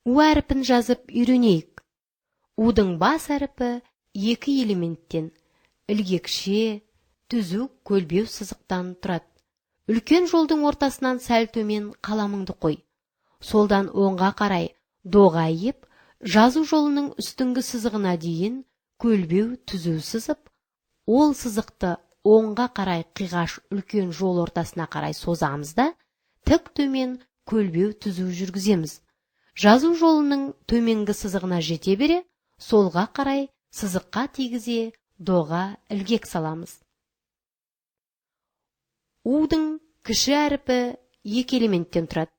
У әріпін жазып үйренейік. Удың бас әріпі екі элементтен, ілгекше, түзу көлбеу сызықтан тұрады. Үлкен жолдың ортасынан сәл төмен қаламыңды қой. Солдан оңға қарай доға иіп, жазу жолының үстіңгі сызығына дейін көлбеу түзу сызып, ол сызықты оңға қарай қиғаш үлкен жол ортасына қарай созамыз да, тік төмен көлбеу түзу жүргіземіз. Жазу жолының төменгі сызығына жете бере, солға қарай сызыққа тигізе доға ілгек саламыз. Удың кіші әріпі екі элементтен тұрады.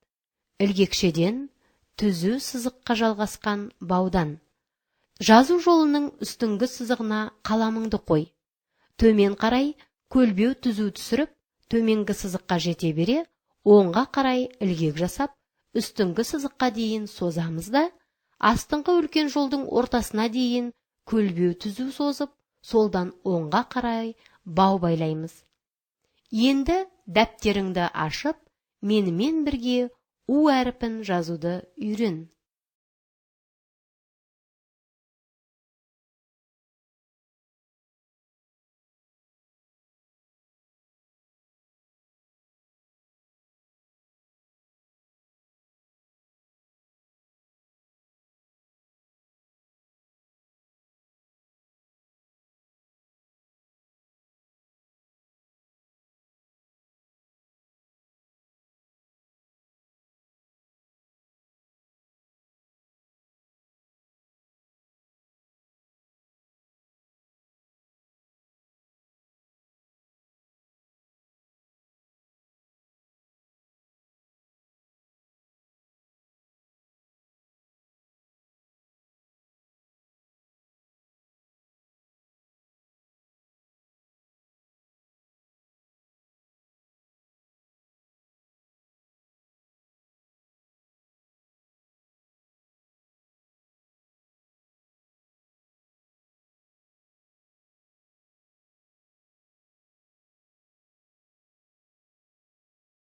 Ілгекшеден түзу сызыққа жалғасқан баудан. Жазу жолының үстіңгі сызығына қаламыңды қой. Төмен қарай көлбеу түзу түсіріп, төменгі сызыққа жете бере, оңға қарай ілгек жасап, үстіңгі сызыққа дейін созамыз да, астыңғы үлкен жолдың ортасына дейін көлбеу түзу созып, солдан оңға қарай бау байлаймыз. Енді дәптеріңді ашып, менімен бірге У әріпін жазуды үйрен.